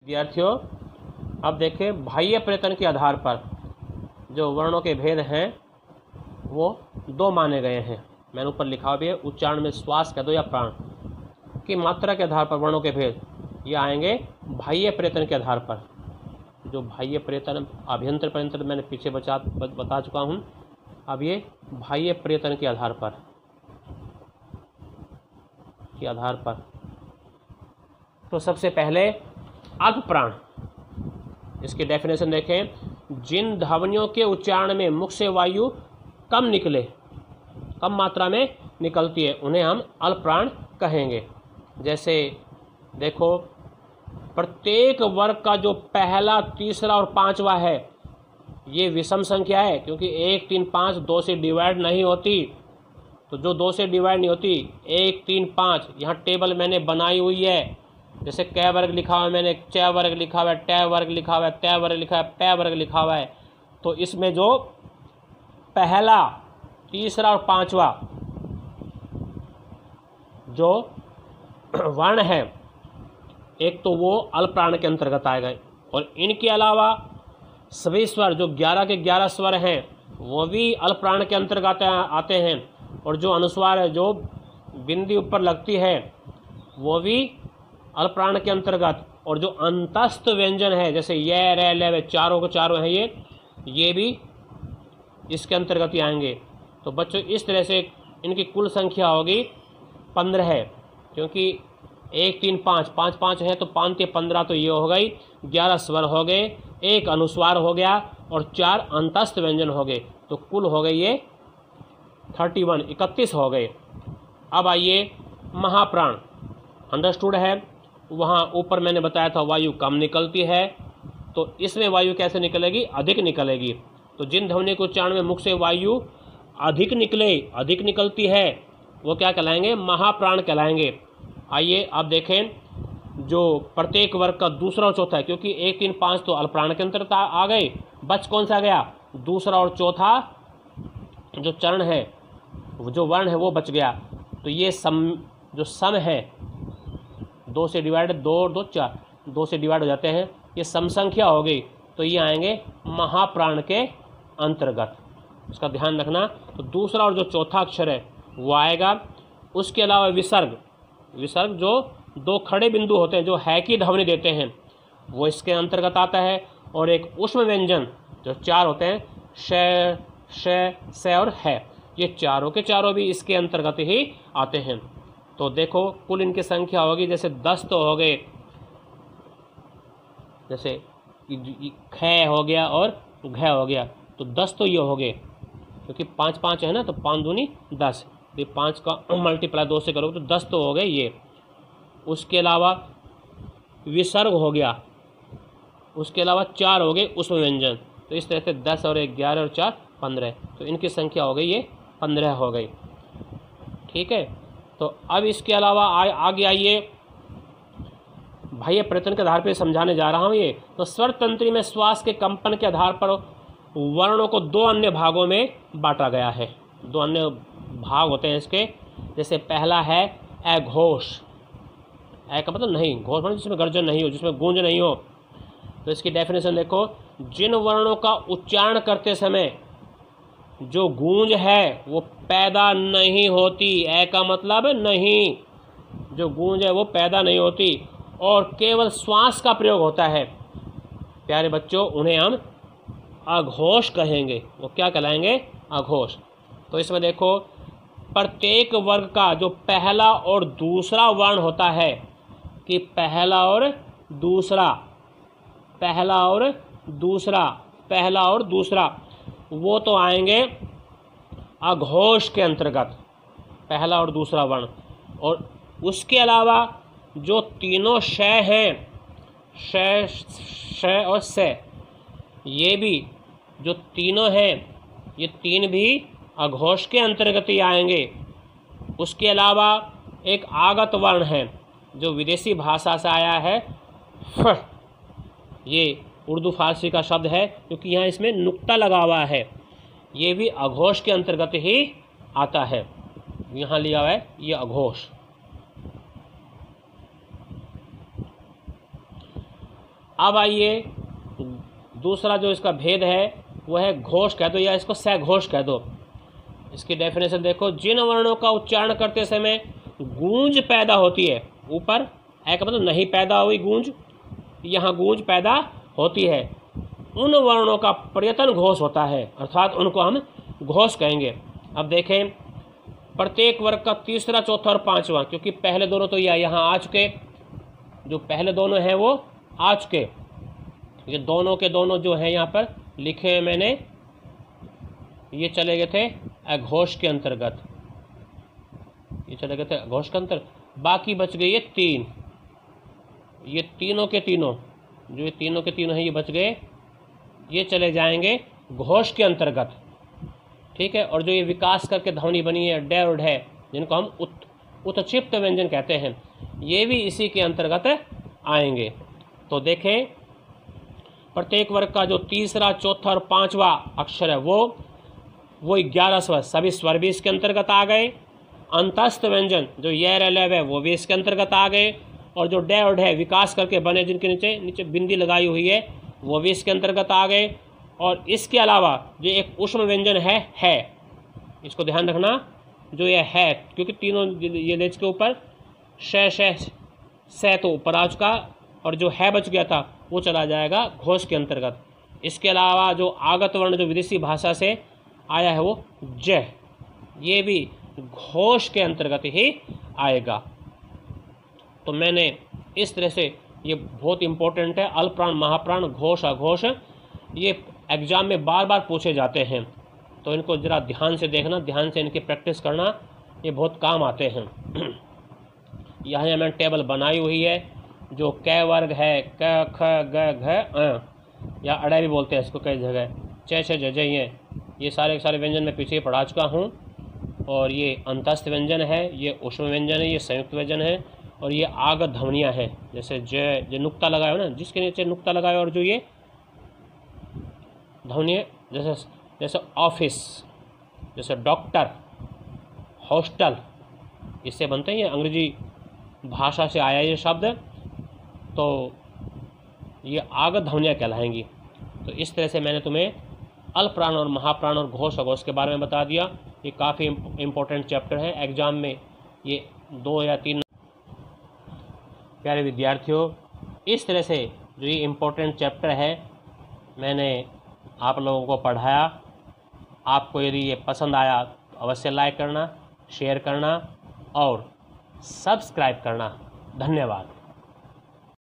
विद्यार्थियों, अब देखें बाह्य प्रयत्न के आधार पर जो वर्णों के भेद हैं वो दो माने गए हैं। मैंने ऊपर लिखा भी है, उच्चारण में श्वास कह दो या प्राण की मात्रा के आधार पर वर्णों के भेद ये आएंगे बाह्य प्रयत्न के आधार पर। जो बाह्य प्रयत्न आभ्यंतर प्रयत्न मैंने पीछे बता चुका हूँ। अब ये बाह्य प्रयत्न के आधार पर तो सबसे पहले अल्प प्राण, इसकी डेफिनेशन देखें। जिन ध्वनियों के उच्चारण में मुख से वायु कम मात्रा में निकलती है उन्हें हम अल्प प्राण कहेंगे। जैसे देखो, प्रत्येक वर्ग का जो पहला, तीसरा और पांचवा है ये विषम संख्या है, क्योंकि 1, 3, 5 2 से डिवाइड नहीं होती। तो जो 2 से डिवाइड नहीं होती 1, 3, 5 यहाँ टेबल मैंने बनाई हुई है। जैसे क वर्ग लिखा हुआ है, मैंने च वर्ग लिखा हुआ है, ट वर्ग लिखा हुआ है, त वर्ग लिखा है, प वर्ग लिखा हुआ है। तो इसमें जो पहला, तीसरा और पांचवा जो वर्ण है एक तो वो अल्प प्राण के अंतर्गत आएगा, और इनके अलावा सभी स्वर जो 11 के 11 स्वर हैं वो भी अल्प प्राण के अंतर्गत आते हैं। और जो अनुस्वार है, जो बिंदी ऊपर लगती है वो भी अल्प प्राण के अंतर्गत। और जो अंतस्थ व्यंजन है जैसे ये, रे, ले, वे, चारों के चारों हैं ये भी इसके अंतर्गत ही आएंगे। तो बच्चों इस तरह से इनकी कुल संख्या होगी 15 है, क्योंकि 1, 3, 5 5 5 है तो 5 ते 15, तो ये हो गई 11 स्वर हो गए, 1 अनुस्वार हो गया और 4 अंतस्थ व्यंजन हो गए। तो कुल हो गए ये 31 हो गए। अब आइए महाप्राण, अंडरस्टूड है। वहाँ ऊपर मैंने बताया था वायु कम निकलती है, तो इसमें वायु कैसे निकलेगी? अधिक निकलेगी। तो जिन ध्वनि के उच्चारण में मुख से वायु अधिक निकलती है वो क्या कहलाएंगे? महाप्राण कहलाएंगे। आइए आप देखें, जो प्रत्येक वर्ग का दूसरा और चौथा है, क्योंकि 1, 3, 5 तो अल्प प्राण के अंतर्गत आ गए, बच कौन सा गया? दूसरा और चौथा जो चरण है, जो वर्ण है वो बच गया। तो ये जो सम है 2 से डिवाइड 2 और 2 4, 2 से डिवाइड हो जाते हैं, ये सम संख्या हो गई। तो ये आएंगे महाप्राण के अंतर्गत, उसका ध्यान रखना। तो दूसरा और जो चौथा अक्षर है वो आएगा। उसके अलावा विसर्ग जो 2 खड़े बिंदु होते हैं जो है की ध्वनि देते हैं वो इसके अंतर्गत आता है। और एक उष्म व्यंजन जो 4 होते हैं, श, श, से और है, ये चारों के चारों भी इसके अंतर्गत ही आते हैं। तो देखो कुल इनकी संख्या होगी, जैसे 10 तो हो गए, जैसे ख हो गया और घ हो गया, तो 10 तो ये हो गए, क्योंकि 5 5 है ना, तो 5 दूनी 10, तो 5 का मल्टीप्लाई 2 से करोगे तो 10 तो हो गए ये। उसके अलावा विसर्ग हो गया, उसके अलावा 4 हो गए उष्म व्यंजन। तो इस तरह से 10 और 11 और 4 15, तो इनकी संख्या हो गई ये 15 हो गई। ठीक है, तो अब इसके अलावा आगे आइए, बाह्य प्रयत्न के आधार पर समझाने जा रहा हूँ ये। तो स्वर तंत्री में श्वास के कंपन के आधार पर वर्णों को 2 अन्य भागों में बांटा गया है। 2 अन्य भाग होते हैं इसके। जैसे पहला है अघोष, ए का मतलब नहीं, घोष मतलब जिसमें गर्जन नहीं हो, जिसमें गूंज नहीं हो। तो इसकी डेफिनेशन देखो, जिन वर्णों का उच्चारण करते समय जो गूंज है वो पैदा नहीं होती, ए का मतलब नहीं, जो गूंज है वो पैदा नहीं होती और केवल श्वास का प्रयोग होता है, प्यारे बच्चों उन्हें हम अघोष कहेंगे। वो क्या कहलाएंगे? अघोष। तो इसमें देखो, प्रत्येक वर्ग का जो पहला और दूसरा वर्ण होता है, कि पहला और दूसरा वो तो आएंगे अघोष के अंतर्गत, पहला और दूसरा वर्ण। और उसके अलावा जो तीनों श हैं, श और से, ये भी जो तीनों हैं ये 3 भी अघोष के अंतर्गत ही आएंगे। उसके अलावा एक आगत वर्ण है जो विदेशी भाषा से आया है, फ, ये उर्दू फारसी का शब्द है, क्योंकि यहाँ इसमें नुक्ता लगा हुआ है, ये भी अघोष के अंतर्गत ही आता है। यहाँ लिया हुआ है ये अघोष। अब आइए दूसरा जो इसका भेद है वह है घोष कह दो या इसको सघोष कह दो। इसकी डेफिनेशन देखो, जिन वर्णों का उच्चारण करते समय गूंज पैदा होती है, ऊपर है का मतलब नहीं पैदा हुई गूंज, यहाँ गूंज पैदा होती है, उन वर्णों का प्रयतन घोष होता है, अर्थात उनको हम घोष कहेंगे। अब देखें प्रत्येक वर्ग का तीसरा, चौथा और पांचवा, क्योंकि पहले दोनों तो यहाँ आ चुके, जो पहले दोनों हैं वो आ चुके, ये दोनों के दोनों जो हैं यहाँ पर लिखे हैं मैंने, ये चले गए थे अघोष के अंतर्गत, ये चले गए थे अघोष के अंतर्गत। बाकी बच गए ये तीन, ये तीनों के तीनों, जो ये तीनों के तीनों हैं ये बच गए, ये चले जाएंगे घोष के अंतर्गत, ठीक है। और जो ये विकास करके ध्वनि बनी है डे और ढे, जिनको हम उत्क्षिप्त व्यंजन कहते हैं, ये भी इसी के अंतर्गत आएंगे। तो देखें प्रत्येक वर्ग का जो तीसरा, चौथा और पांचवा अक्षर है वो 11 स्वर, सभी स्वर भी इसके अंतर्गत आ गए। अंतस्थ व्यंजन जो ये रेलेव है वो भी इसके अंतर्गत आ गए, और जो डे और ढे विकास करके बने जिनके नीचे नीचे बिंदी लगाई हुई है वो भी इसके अंतर्गत आ गए। और इसके अलावा जो एक ऊष्म व्यंजन है, इसको ध्यान रखना, जो ये है, क्योंकि तीनों ये लेज के ऊपर श तो ऊपर आ चुका, और जो है बच गया था वो चला जाएगा घोष के अंतर्गत। इसके अलावा जो आगत वर्ण जो विदेशी भाषा से आया है वो ज, ये भी घोष के अंतर्गत ही आएगा। तो मैंने इस तरह से, ये बहुत इम्पोर्टेंट है, अल्पप्राण, महाप्राण, घोष, अघोष, ये एग्जाम में बार बार पूछे जाते हैं, तो इनको ज़रा ध्यान से देखना, ध्यान से इनकी प्रैक्टिस करना, ये बहुत काम आते हैं। यहाँ मैंने टेबल बनाई हुई है, जो क वर्ग है, क ख ग घ या अड़े भी बोलते हैं इसको कई जगह, च छ ज ये सारे व्यंजन मैं पीछे पढ़ा चुका हूँ। और ये अंतस्थ व्यंजन है, ये ऊष्म व्यंजन है, ये संयुक्त व्यंजन है, और ये आगत ध्वनियाँ हैं, जैसे जो नुक्ता लगाए हो ना, जिसके नीचे नुक्ता लगाए, और जो ये ध्वनि जैसे ऑफिस, जैसे डॉक्टर, हॉस्टल, इससे बनते हैं, ये अंग्रेजी भाषा से आया ये शब्द, तो ये आगत ध्वनियाँ कहलाएंगी। तो इस तरह से मैंने तुम्हें अल्पप्राण और महाप्राण और घोष अघोष के बारे में बता दिया। ये काफ़ी इम्पोर्टेंट चैप्टर है, एग्ज़ाम में ये 2 या 3। प्यारे विद्यार्थियों, इस तरह से जो ये इम्पोर्टेंट चैप्टर है मैंने आप लोगों को पढ़ाया। आपको यदि ये पसंद आया तो अवश्य लाइक करना, शेयर करना और सब्सक्राइब करना। धन्यवाद।